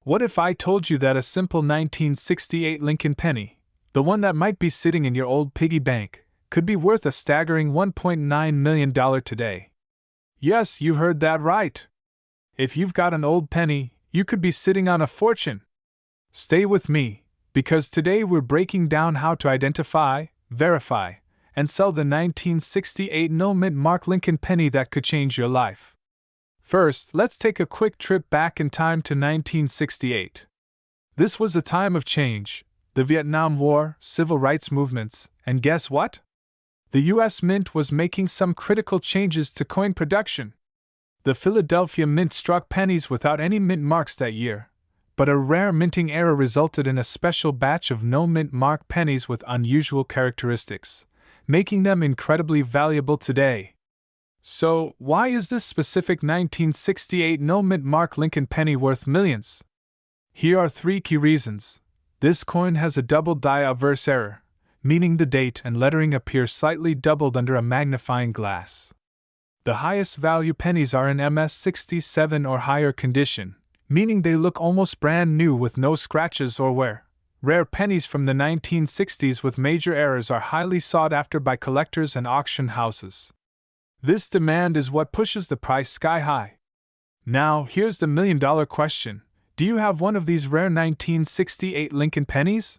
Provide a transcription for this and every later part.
What if I told you that a simple 1968 Lincoln penny, the one that might be sitting in your old piggy bank, could be worth a staggering $1.9 million today? Yes, you heard that right. If you've got an old penny, you could be sitting on a fortune. Stay with me, because today we're breaking down how to identify, verify, and sell the 1968 no-mint mark Lincoln penny that could change your life. First, let's take a quick trip back in time to 1968. This was a time of change, the Vietnam War, civil rights movements, and guess what? The U.S. Mint was making some critical changes to coin production. The Philadelphia Mint struck pennies without any mint marks that year, but a rare minting error resulted in a special batch of no-mint mark pennies with unusual characteristics, making them incredibly valuable today. So, why is this specific 1968 no-mint mark Lincoln penny worth millions? Here are 3 key reasons. This coin has a double die-averse error, meaning the date and lettering appear slightly doubled under a magnifying glass. The highest value pennies are in MS67 or higher condition, meaning they look almost brand new with no scratches or wear. Rare pennies from the 1960s with major errors are highly sought after by collectors and auction houses. This demand is what pushes the price sky high. Now, here's the million-dollar question. Do you have one of these rare 1968 Lincoln pennies?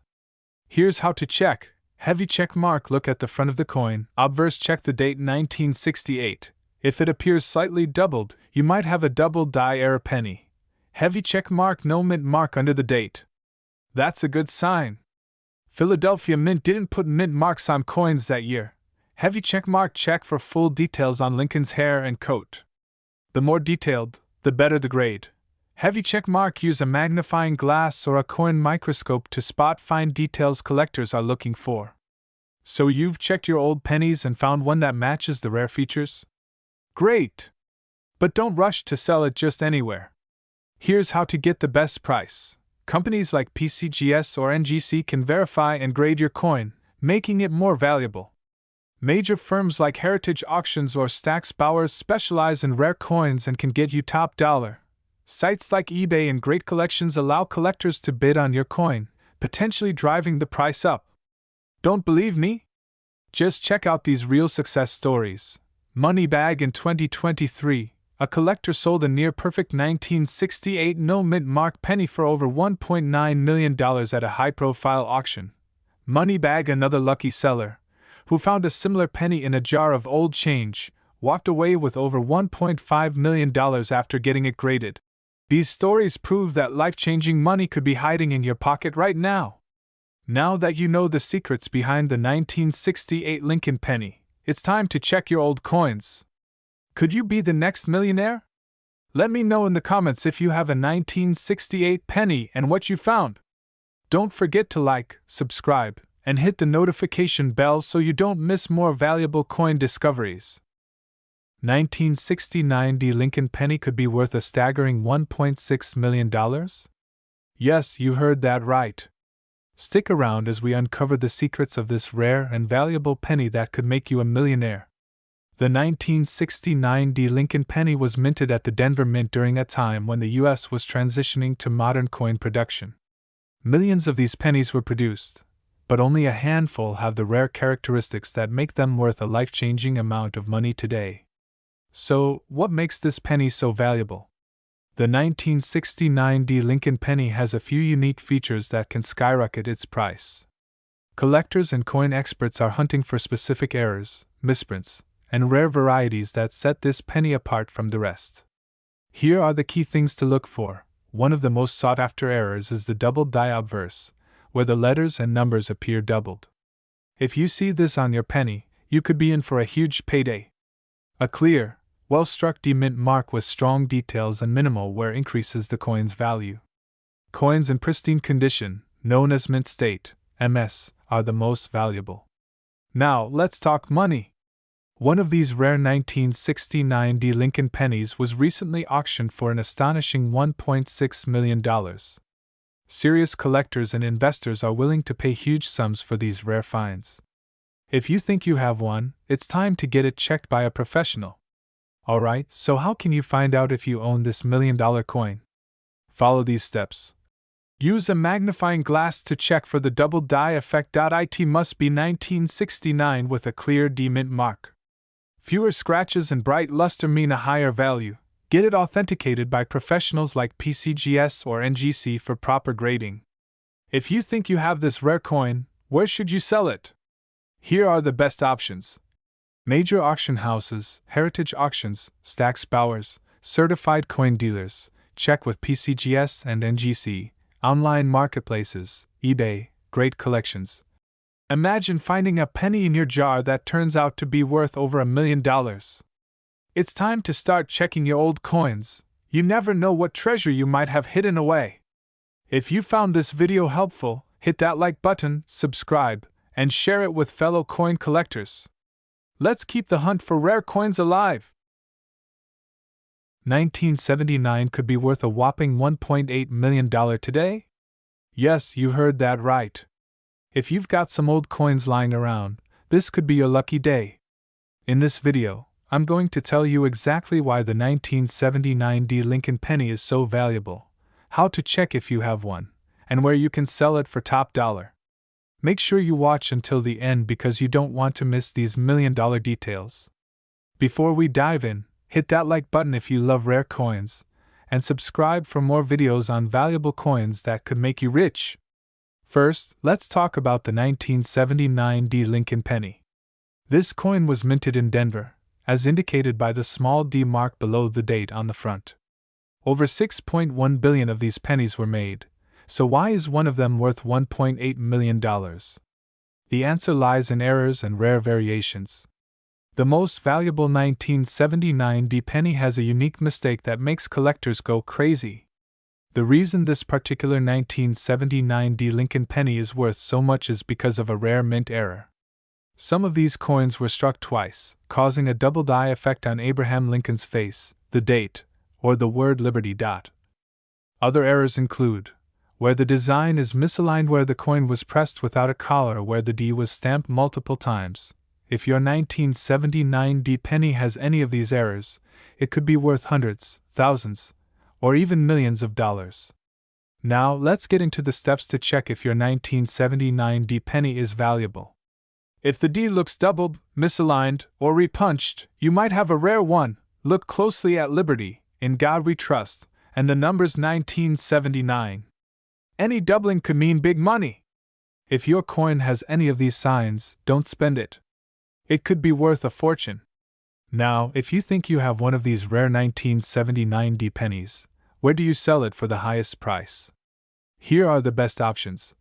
Here's how to check. Heavy check mark. Look at the front of the coin. Obverse check the date 1968. If it appears slightly doubled, you might have a double die error penny. Heavy check mark. No mint mark under the date. That's a good sign. Philadelphia Mint didn't put mint marks on coins that year. Heavy check mark. Check for full details on Lincoln's hair and coat. The more detailed, the better the grade. Heavy check mark. Use a magnifying glass or a coin microscope to spot fine details collectors are looking for. So you've checked your old pennies and found one that matches the rare features? Great! But don't rush to sell it just anywhere. Here's how to get the best price. Companies like PCGS or NGC can verify and grade your coin, making it more valuable. Major firms like Heritage Auctions or Stack's Bowers specialize in rare coins and can get you top dollar. Sites like eBay and Great Collections allow collectors to bid on your coin, potentially driving the price up. Don't believe me? Just check out these real success stories. Moneybag in 2023, a collector sold a near-perfect 1968 no-mint mark penny for over $1.9 million at a high-profile auction. Moneybag, another lucky seller, who found a similar penny in a jar of old change, walked away with over $1.5 million after getting it graded. These stories prove that life-changing money could be hiding in your pocket right now. Now that you know the secrets behind the 1968 Lincoln penny, it's time to check your old coins. Could you be the next millionaire? Let me know in the comments if you have a 1968 penny and what you found. Don't forget to like, subscribe, and hit the notification bell so you don't miss more valuable coin discoveries. 1969 Lincoln penny could be worth a staggering $1.6 million? Yes, you heard that right. Stick around as we uncover the secrets of this rare and valuable penny that could make you a millionaire. The 1969 Lincoln penny was minted at the Denver Mint during a time when the U.S. was transitioning to modern coin production. Millions of these pennies were produced, but only a handful have the rare characteristics that make them worth a life-changing amount of money today. So, what makes this penny so valuable? The 1969 Lincoln penny has a few unique features that can skyrocket its price. Collectors and coin experts are hunting for specific errors, misprints, and rare varieties that set this penny apart from the rest. Here are the key things to look for. One of the most sought-after errors is the double die obverse, where the letters and numbers appear doubled. If you see this on your penny, you could be in for a huge payday. A clear, well-struck mint mark with strong details and minimal wear increases the coin's value. Coins in pristine condition, known as mint state, MS, are the most valuable. Now, let's talk money. One of these rare 1969 Lincoln pennies was recently auctioned for an astonishing $1.6 million. Serious collectors and investors are willing to pay huge sums for these rare finds. If you think you have one, it's time to get it checked by a professional. Alright, so how can you find out if you own this $1 million coin? Follow these steps. Use a magnifying glass to check for the double die effect. It must be 1969 with a clear D-mint mark. Fewer scratches and bright luster mean a higher value. Get it authenticated by professionals like PCGS or NGC for proper grading. If you think you have this rare coin, where should you sell it? Here are the best options. Major auction houses, heritage auctions, Stack's Bowers, certified coin dealers, check with PCGS and NGC, online marketplaces, eBay, great collections. Imagine finding a penny in your jar that turns out to be worth over $1 million. It's time to start checking your old coins. You never know what treasure you might have hidden away. If you found this video helpful, hit that like button, subscribe, and share it with fellow coin collectors. Let's keep the hunt for rare coins alive. 1979 could be worth a whopping $1.8 million today? Yes, you heard that right. If you've got some old coins lying around, this could be your lucky day. In this video, I'm going to tell you exactly why the 1979 D Lincoln penny is so valuable, how to check if you have one, and where you can sell it for top dollar. Make sure you watch until the end because you don't want to miss these million-dollar details. Before we dive in, hit that like button if you love rare coins, and subscribe for more videos on valuable coins that could make you rich. First, let's talk about the 1979 D Lincoln penny. This coin was minted in Denver, as indicated by the small D mark below the date on the front. Over 6.1 billion of these pennies were made, so why is one of them worth $1.8 million? The answer lies in errors and rare variations. The most valuable 1979 D penny has a unique mistake that makes collectors go crazy. The reason this particular 1979 D Lincoln penny is worth so much is because of a rare mint error. Some of these coins were struck twice, causing a double die effect on Abraham Lincoln's face, the date, or the word Liberty. Other errors include where the design is misaligned, where the coin was pressed without a collar, where the D was stamped multiple times. If your 1979 D penny has any of these errors, it could be worth hundreds, thousands, or even millions of dollars. Now, let's get into the steps to check if your 1979 D penny is valuable. If the D looks doubled, misaligned, or repunched, you might have a rare one. Look closely at Liberty, In God We Trust, and the numbers 1979. Any doubling could mean big money. If your coin has any of these signs, don't spend it. It could be worth a fortune. Now, if you think you have one of these rare 1979 D pennies, where do you sell it for the highest price? Here are the best options.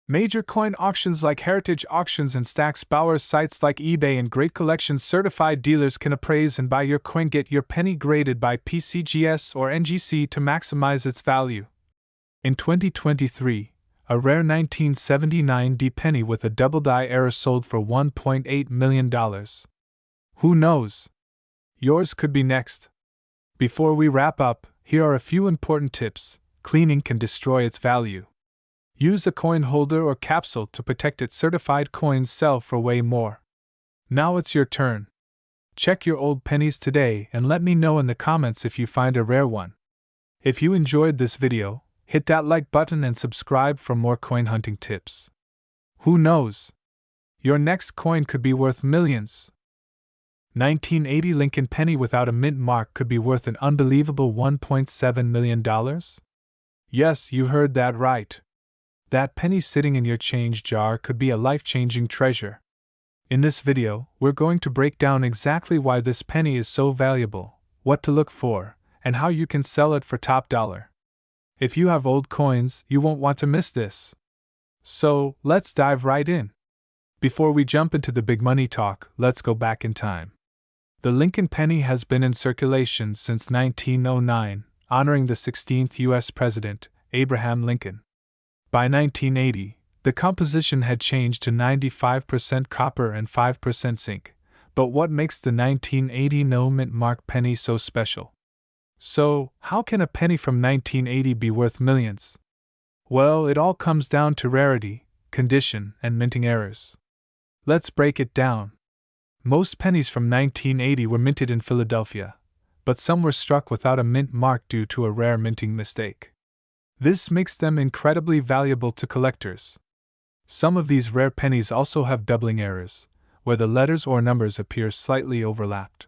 Major coin auctions like Heritage Auctions and Stack's Bowers, sites like eBay, and great collections certified dealers can appraise and buy your coin. Get your penny graded by PCGS or NGC to maximize its value. In 2023, a rare 1979 D penny with a double die error sold for $1.8 million. Who knows? Yours could be next. Before we wrap up, here are a few important tips. Cleaning can destroy its value. Use a coin holder or capsule to protect it. Certified coins sell for way more. Now it's your turn. Check your old pennies today and let me know in the comments if you find a rare one. If you enjoyed this video, hit that like button and subscribe for more coin hunting tips. Who knows? Your next coin could be worth millions. 1980 Lincoln penny without a mint mark could be worth an unbelievable $1.7 million? Yes, you heard that right. That penny sitting in your change jar could be a life-changing treasure. In this video, we're going to break down exactly why this penny is so valuable, what to look for, and how you can sell it for top dollar. If you have old coins, you won't want to miss this. So, let's dive right in. Before we jump into the big money talk, let's go back in time. The Lincoln penny has been in circulation since 1909, honoring the 16th U.S. President, Abraham Lincoln. By 1980, the composition had changed to 95% copper and 5% zinc, but what makes the 1980 no mint mark penny so special? So, how can a penny from 1980 be worth millions? Well, it all comes down to rarity, condition, and minting errors. Let's break it down. Most pennies from 1980 were minted in Philadelphia, but some were struck without a mint mark due to a rare minting mistake. This makes them incredibly valuable to collectors. Some of these rare pennies also have doubling errors, where the letters or numbers appear slightly overlapped.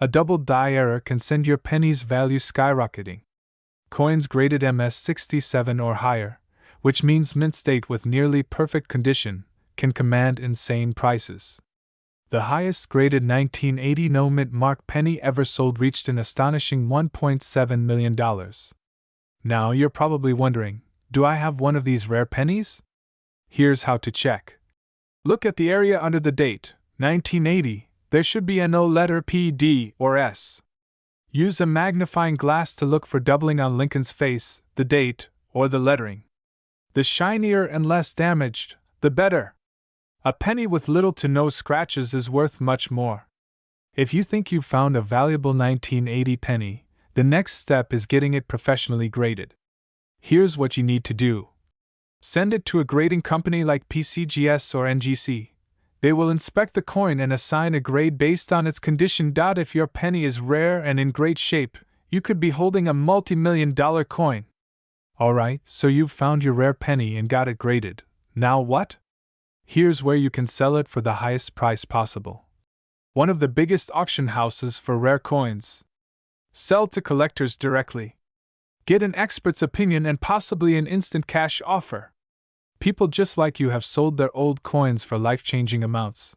A double die error can send your penny's value skyrocketing. Coins graded MS67 or higher, which means mint state with nearly perfect condition, can command insane prices. The highest graded 1980 no-mint mark penny ever sold reached an astonishing $1.7 million. Now you're probably wondering, do I have one of these rare pennies? Here's how to check. Look at the area under the date, 1980, there should be a no letter P, D, or S. Use a magnifying glass to look for doubling on Lincoln's face, the date, or the lettering. The shinier and less damaged, the better. A penny with little to no scratches is worth much more. If you think you've found a valuable 1980 penny, the next step is getting it professionally graded. Here's what you need to do. Send it to a grading company like PCGS or NGC. They will inspect the coin and assign a grade based on its condition. If your penny is rare and in great shape, you could be holding a multi-million-dollar coin. Alright, so you've found your rare penny and got it graded. Now what? Here's where you can sell it for the highest price possible. One of the biggest auction houses for rare coins. Sell to collectors directly. Get an expert's opinion and possibly an instant cash offer. People just like you have sold their old coins for life-changing amounts.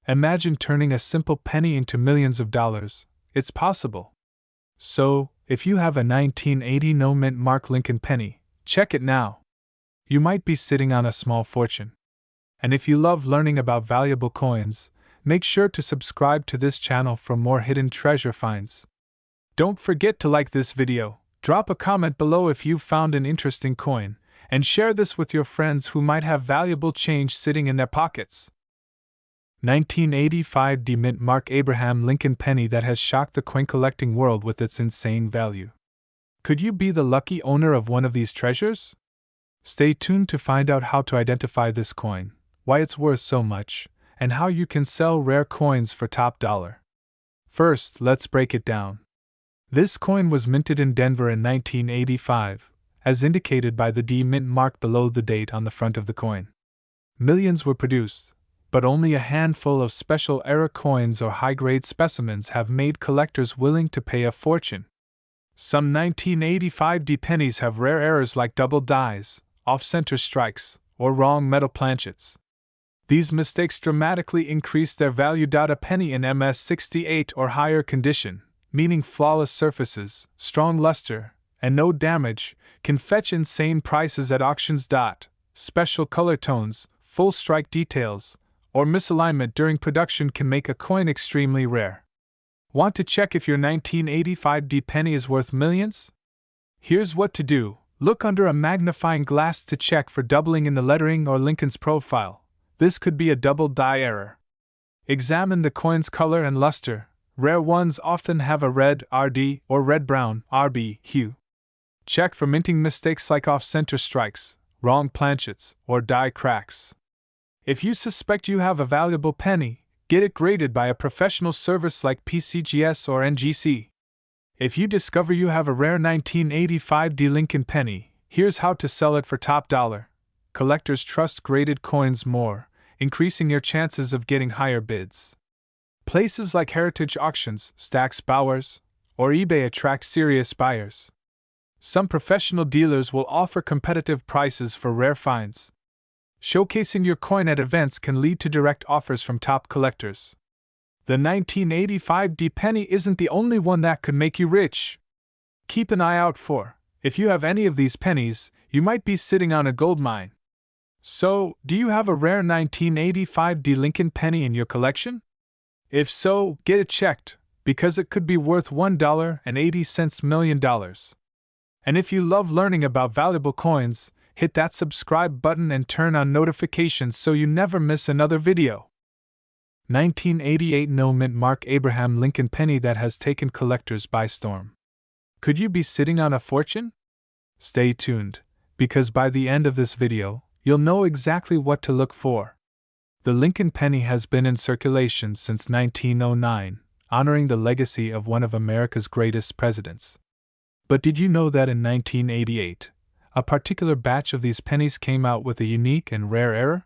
Imagine turning a simple penny into millions of dollars. It's possible. So, if you have a 1980 no-mint mark Lincoln penny, check it now. You might be sitting on a small fortune. And if you love learning about valuable coins, make sure to subscribe to this channel for more hidden treasure finds. Don't forget to like this video, drop a comment below if you've found an interesting coin, and share this with your friends who might have valuable change sitting in their pockets. 1985 D-Mint Mark Abraham Lincoln penny that has shocked the coin collecting world with its insane value. Could you be the lucky owner of one of these treasures? Stay tuned to find out how to identify this coin, why it's worth so much, and how you can sell rare coins for top dollar. First, let's break it down. This coin was minted in Denver in 1985, as indicated by the D-Mint mark below the date on the front of the coin. Millions were produced, but only a handful of special era coins or high-grade specimens have made collectors willing to pay a fortune. Some 1985 D pennies have rare errors like double dies, off-center strikes, or wrong metal planchets. These mistakes dramatically increase their value. A penny in MS68 or higher condition, meaning flawless surfaces, strong luster, and no damage, can fetch insane prices at auctions. Special color tones, full strike details, or misalignment during production can make a coin extremely rare. Want to check if your 1985 D penny is worth millions? Here's what to do. Look under a magnifying glass to check for doubling in the lettering or Lincoln's profile. This could be a double die error. Examine the coin's color and luster. Rare ones often have a red RD or red-brown RB hue. Check for minting mistakes like off-center strikes, wrong planchets, or die cracks. If you suspect you have a valuable penny, get it graded by a professional service like PCGS or NGC. If you discover you have a rare 1985 D Lincoln penny, here's how to sell it for top dollar. Collectors trust graded coins more, increasing your chances of getting higher bids. Places like heritage auctions, Stack's Bowers, or eBay attract serious buyers. Some professional dealers will offer competitive prices for rare finds. Showcasing your coin at events can lead to direct offers from top collectors. The 1985 D penny isn't the only one that could make you rich. Keep an eye out for, if you have any of these pennies, you might be sitting on a gold mine. So, do you have a rare 1985 D Lincoln penny in your collection? If so, get it checked, because it could be worth $1.80 million. And if you love learning about valuable coins, hit that subscribe button and turn on notifications so you never miss another video. 1988 no-mint mark Abraham Lincoln penny that has taken collectors by storm. Could you be sitting on a fortune? Stay tuned, because by the end of this video, you'll know exactly what to look for. The Lincoln penny has been in circulation since 1909, honoring the legacy of one of America's greatest presidents. But did you know that in 1988, a particular batch of these pennies came out with a unique and rare error?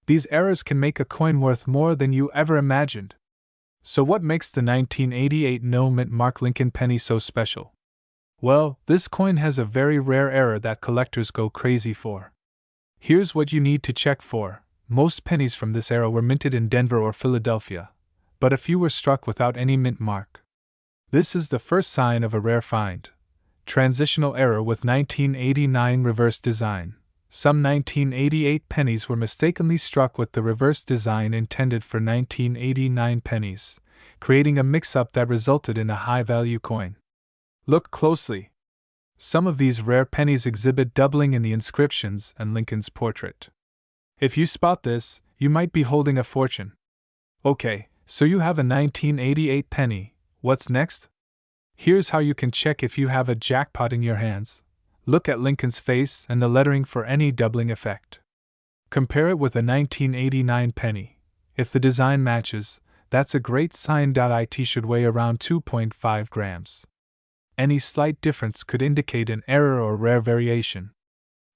These errors can make a coin worth more than you ever imagined. So what makes the 1988 no mint mark Lincoln penny so special? Well, this coin has a very rare error that collectors go crazy for. Here's what you need to check for. Most pennies from this era were minted in Denver or Philadelphia, but a few were struck without any mint mark. This is the first sign of a rare find. Transitional error with 1989 reverse design. Some 1988 pennies were mistakenly struck with the reverse design intended for 1989 pennies, creating a mix-up that resulted in a high-value coin. Look closely. Some of these rare pennies exhibit doubling in the inscriptions and Lincoln's portrait. If you spot this, you might be holding a fortune. Okay, so you have a 1988 penny. What's next? Here's how you can check if you have a jackpot in your hands. Look at Lincoln's face and the lettering for any doubling effect. Compare it with a 1989 penny. If the design matches, that's a great sign. It should weigh around 2.5 grams. Any slight difference could indicate an error or rare variation.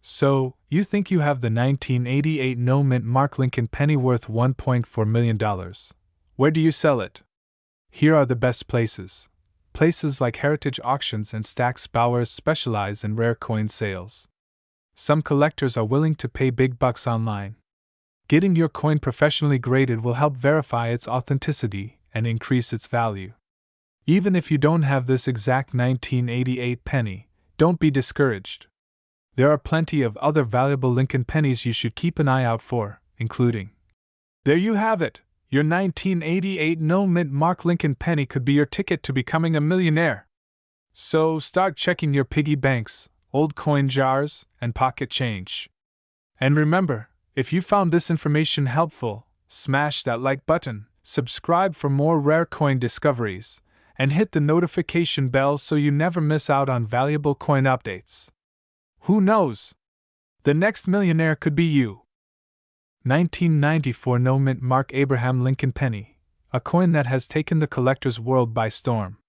So, you think you have the 1988 no mint mark Lincoln penny worth $1.4 million. Where do you sell it? Here are the best places. Places like Heritage Auctions and Stack's Bowers specialize in rare coin sales. Some collectors are willing to pay big bucks online. Getting your coin professionally graded will help verify its authenticity and increase its value. Even if you don't have this exact 1988 penny, don't be discouraged. There are plenty of other valuable Lincoln pennies you should keep an eye out for, including. There you have it! Your 1988 no mint mark Lincoln penny could be your ticket to becoming a millionaire. So start checking your piggy banks, old coin jars, and pocket change. And remember, if you found this information helpful, smash that like button, subscribe for more rare coin discoveries, and hit the notification bell so you never miss out on valuable coin updates. Who knows? The next millionaire could be you. 1994 no mint mark Abraham Lincoln penny, a coin that has taken the collector's world by storm.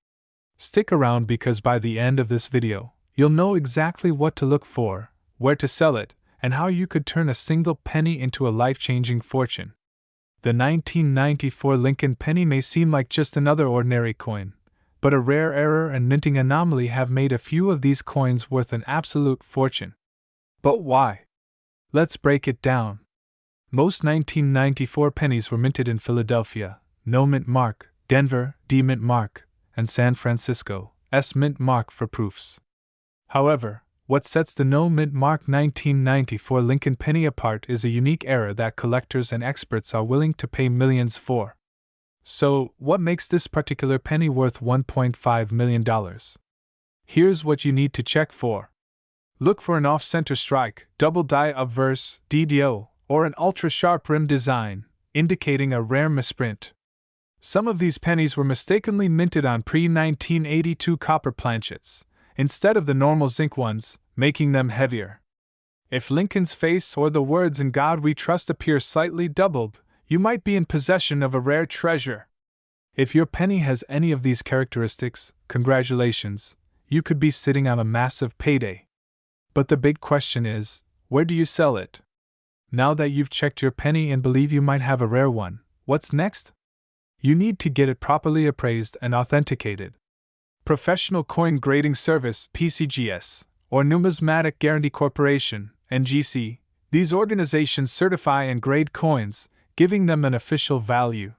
Stick around because by the end of this video, you'll know exactly what to look for, where to sell it, and how you could turn a single penny into a life-changing fortune. The 1994 Lincoln penny may seem like just another ordinary coin, but a rare error and minting anomaly have made a few of these coins worth an absolute fortune. But why? Let's break it down. Most 1994 pennies were minted in Philadelphia, no mint mark, Denver, D mint mark, and San Francisco, S mint mark for proofs. However, what sets the no mint mark 1994 Lincoln penny apart is a unique error that collectors and experts are willing to pay millions for. So, what makes this particular penny worth $1.5 million? Here's what you need to check for. Look for an off-center strike, double die obverse, DDO, or an ultra-sharp rim design, indicating a rare misprint. Some of these pennies were mistakenly minted on pre-1982 copper planchets, instead of the normal zinc ones, making them heavier. If Lincoln's face or the words "In God We Trust" appear slightly doubled, you might be in possession of a rare treasure. If your penny has any of these characteristics, congratulations, you could be sitting on a massive payday. But the big question is, where do you sell it? Now that you've checked your penny and believe you might have a rare one, what's next? You need to get it properly appraised and authenticated. Professional Coin Grading Service (PCGS) or Numismatic Guarantee Corporation (NGC). These organizations certify and grade coins, giving them an official value.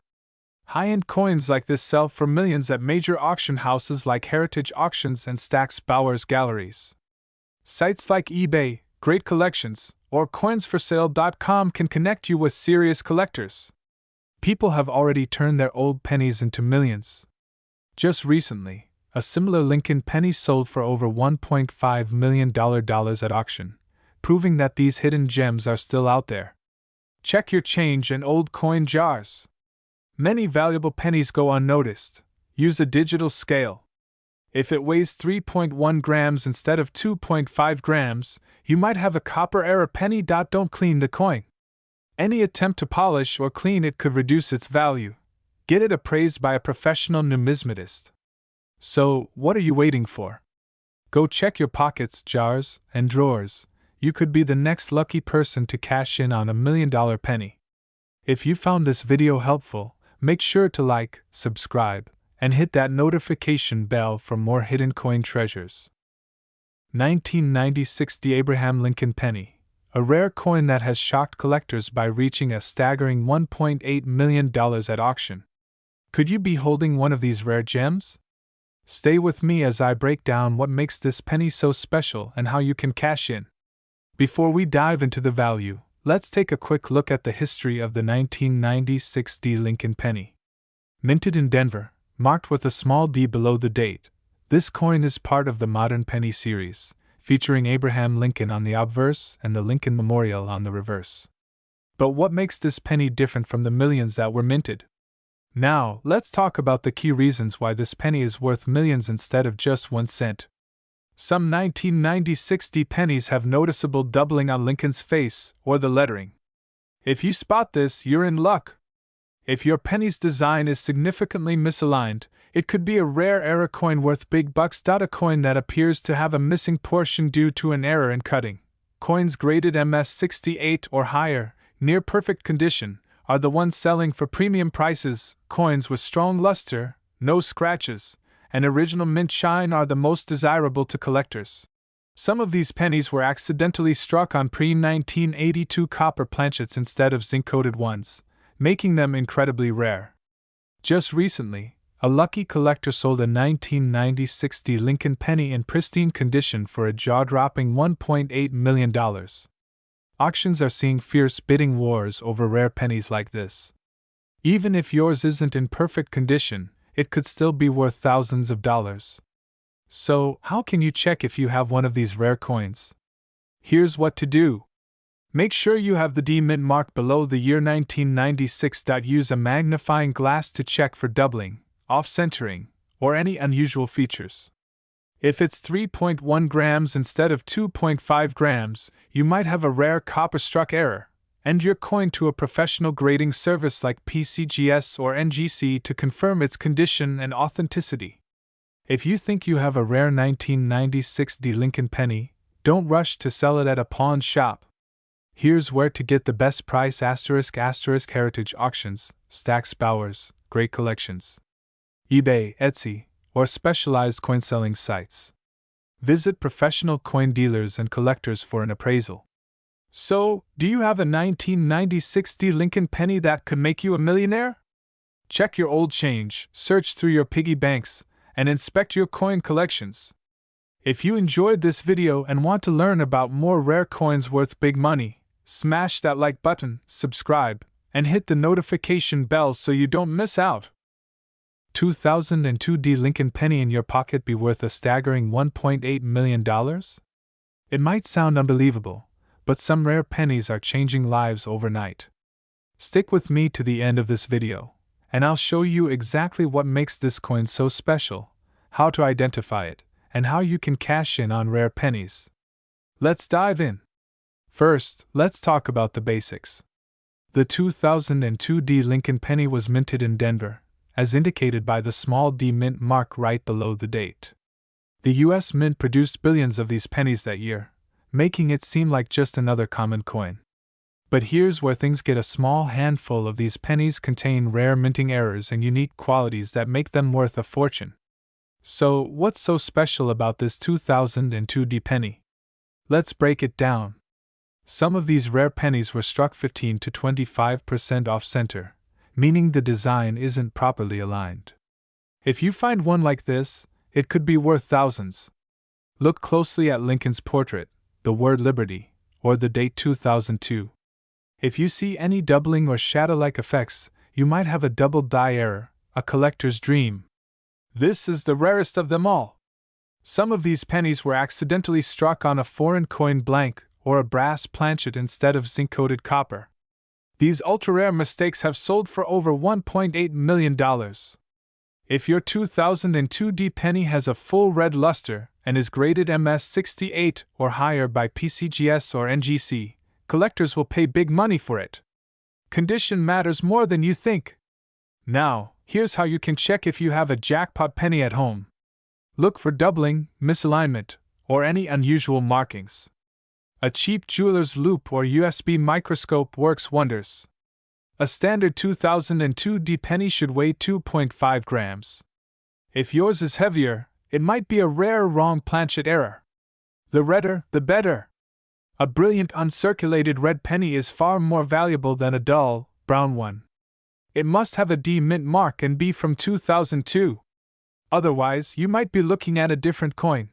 High-end coins like this sell for millions at major auction houses like Heritage Auctions and Stack's Bowers galleries. Sites like eBay, Great Collections, or coinsforsale.com can connect you with serious collectors. People have already turned their old pennies into millions. Just recently, a similar Lincoln penny sold for over $1.5 million at auction, proving that these hidden gems are still out there. Check your change and old coin jars. Many valuable pennies go unnoticed. Use a digital scale. If it weighs 3.1 grams instead of 2.5 grams, you might have a copper error penny. Don't clean the coin. Any attempt to polish or clean it could reduce its value. Get it appraised by a professional numismatist. So, what are you waiting for? Go check your pockets, jars, and drawers. You could be the next lucky person to cash in on $1 million penny. If you found this video helpful, make sure to like, subscribe, and hit that notification bell for more hidden coin treasures. 1996 The Abraham Lincoln Penny, a rare coin that has shocked collectors by reaching a staggering $1.8 million at auction. Could you be holding one of these rare gems? Stay with me as I break down what makes this penny so special and how you can cash in. Before we dive into the value, let's take a quick look at the history of the 1996 D Lincoln penny. Minted in Denver, marked with a small d below the date, this coin is part of the modern penny series, featuring Abraham Lincoln on the obverse and the Lincoln Memorial on the reverse. But what makes this penny different from the millions that were minted? Now, let's talk about the key reasons why this penny is worth millions instead of just 1 cent. Some 1996 D pennies have noticeable doubling on Lincoln's face or the lettering. If you spot this, you're in luck. If your penny's design is significantly misaligned, it could be a rare era coin worth big bucks. A coin that appears to have a missing portion due to an error in cutting. Coins graded MS68 or higher, near perfect condition, are the ones selling for premium prices. Coins with strong luster, no scratches, and original mint shine are the most desirable to collectors. Some of these pennies were accidentally struck on pre-1982 copper planchets instead of zinc-coated ones, making them incredibly rare. Just recently, a lucky collector sold a 1996 D Lincoln penny in pristine condition for a jaw-dropping $1.8 million. Auctions are seeing fierce bidding wars over rare pennies like this. Even if yours isn't in perfect condition, it could still be worth thousands of dollars. So, how can you check if you have one of these rare coins? Here's what to do. Make sure you have the D mint mark below the year 1996. Use a magnifying glass to check for doubling, off-centering, or any unusual features. If it's 3.1 grams instead of 2.5 grams, you might have a rare copper-struck error. Send your coin to a professional grading service like PCGS or NGC to confirm its condition and authenticity. If you think you have a rare 1996 D Lincoln penny, don't rush to sell it at a pawn shop. Here's where to get the best price: Heritage Auctions, Stack's Bowers, Great Collections, eBay, Etsy, or specialized coin selling sites. Visit professional coin dealers and collectors for an appraisal. So, do you have a 1996 D Lincoln penny that could make you a millionaire? Check your old change, search through your piggy banks, and inspect your coin collections. If you enjoyed this video and want to learn about more rare coins worth big money, smash that like button, subscribe, and hit the notification bell so you don't miss out. 2002 D Lincoln penny in your pocket be worth a staggering $1.8 million? It might sound unbelievable, but some rare pennies are changing lives overnight. Stick with me to the end of this video, and I'll show you exactly what makes this coin so special, how to identify it, and how you can cash in on rare pennies. Let's dive in. First, let's talk about the basics. The 2002 D Lincoln penny was minted in Denver, as indicated by the small D mint mark right below the date. The U.S. Mint produced billions of these pennies that year, making it seem like just another common coin. But here's where things get: a small handful of these pennies contain rare minting errors and unique qualities that make them worth a fortune. So, what's so special about this 2002 D penny? Let's break it down. Some of these rare pennies were struck 15 to 25% off-center, meaning the design isn't properly aligned. If you find one like this, it could be worth thousands. Look closely at Lincoln's portrait, the word Liberty, or the date 2002. If you see any doubling or shadow-like effects, you might have a double die error, a collector's dream. This is the rarest of them all. Some of these pennies were accidentally struck on a foreign coin blank or a brass planchet instead of zinc-coated copper. These ultra-rare mistakes have sold for over $1.8 million. If your 2002 D penny has a full red luster and is graded MS68 or higher by PCGS or NGC, collectors will pay big money for it. Condition matters more than you think. Now, here's how you can check if you have a jackpot penny at home. Look for doubling, misalignment, or any unusual markings. A cheap jeweler's loupe or USB microscope works wonders. A standard 2002D penny should weigh 2.5 grams. If yours is heavier, it might be a rare or wrong planchet error. The redder, the better. A brilliant uncirculated red penny is far more valuable than a dull, brown one. It must have a D mint mark and be from 2002. Otherwise, you might be looking at a different coin.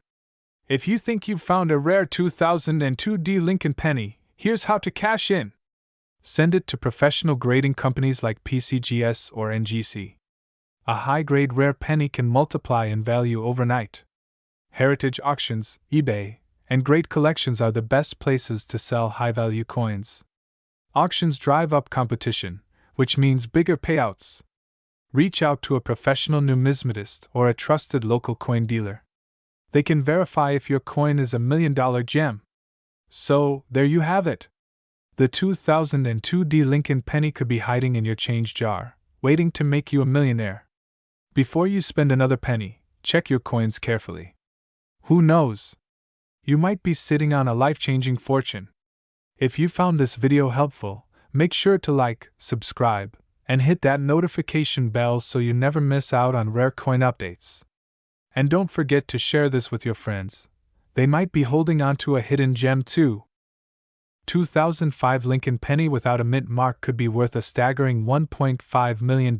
If you think you've found a rare 2002D Lincoln penny, here's how to cash in. Send it to professional grading companies like PCGS or NGC. A high-grade rare penny can multiply in value overnight. Heritage auctions, eBay, and great collections are the best places to sell high-value coins. Auctions drive up competition, which means bigger payouts. Reach out to a professional numismatist or a trusted local coin dealer. They can verify if your coin is a $1 million gem. So, there you have it. The 2002D Lincoln penny could be hiding in your change jar, waiting to make you a millionaire. Before you spend another penny, check your coins carefully. Who knows? You might be sitting on a life-changing fortune. If you found this video helpful, make sure to like, subscribe, and hit that notification bell so you never miss out on rare coin updates. And don't forget to share this with your friends. They might be holding on to a hidden gem too. 2005 Lincoln penny without a mint mark could be worth a staggering $1.5 million?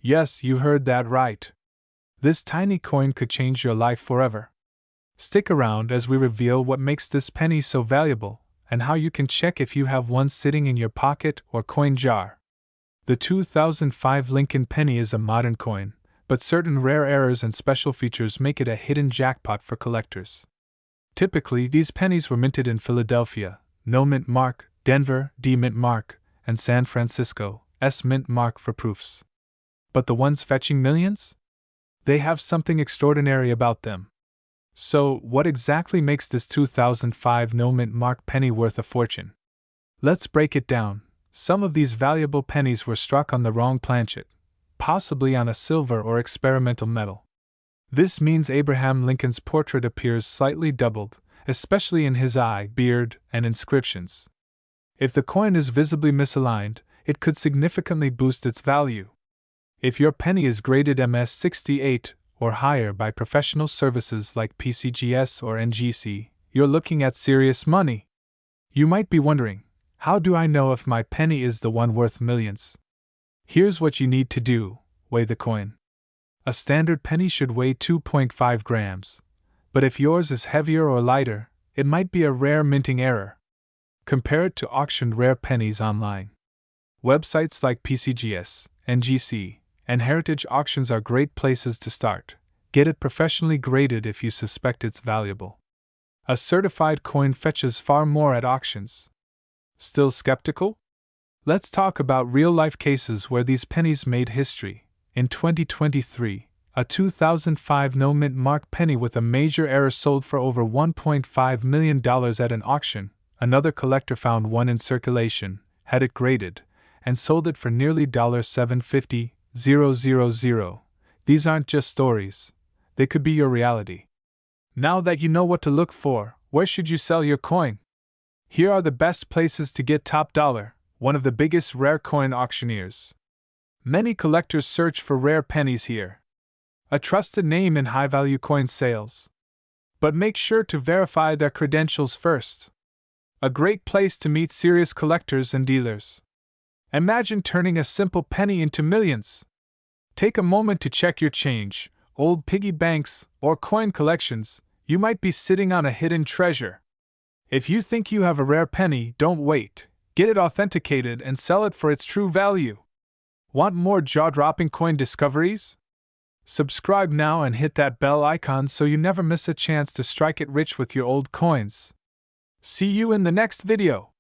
Yes, you heard that right. This tiny coin could change your life forever. Stick around as we reveal what makes this penny so valuable, and how you can check if you have one sitting in your pocket or coin jar. The 2005 Lincoln penny is a modern coin, but certain rare errors and special features make it a hidden jackpot for collectors. Typically, these pennies were minted in Philadelphia, no mint mark, Denver, D mint mark, and San Francisco, S mint mark for proofs. But the ones fetching millions? They have something extraordinary about them. So, what exactly makes this 2005 no mint mark penny worth a fortune? Let's break it down. Some of these valuable pennies were struck on the wrong planchet, possibly on a silver or experimental metal. This means Abraham Lincoln's portrait appears slightly doubled, especially in his eye, beard, and inscriptions. If the coin is visibly misaligned, it could significantly boost its value. If your penny is graded MS68 or higher by professional services like PCGS or NGC, you're looking at serious money. You might be wondering, how do I know if my penny is the one worth millions? Here's what you need to do: weigh the coin. A standard penny should weigh 2.5 grams, but if yours is heavier or lighter, it might be a rare minting error. Compare it to auctioned rare pennies online. Websites like PCGS, NGC, and Heritage Auctions are great places to start. Get it professionally graded if you suspect it's valuable. A certified coin fetches far more at auctions. Still skeptical? Let's talk about real-life cases where these pennies made history. In 2023, a 2005 no mint mark penny with a major error sold for over $1.5 million at an auction. Another collector found one in circulation, had it graded, and sold it for nearly $750,000. These aren't just stories. They could be your reality. Now that you know what to look for, where should you sell your coin? Here are the best places to get top dollar, one of the biggest rare coin auctioneers. Many collectors search for rare pennies here. A trusted name in high-value coin sales. But make sure to verify their credentials first. A great place to meet serious collectors and dealers. Imagine turning a simple penny into millions. Take a moment to check your change, old piggy banks, or coin collections. You might be sitting on a hidden treasure. If you think you have a rare penny, don't wait. Get it authenticated and sell it for its true value. Want more jaw-dropping coin discoveries? Subscribe now and hit that bell icon so you never miss a chance to strike it rich with your old coins. See you in the next video.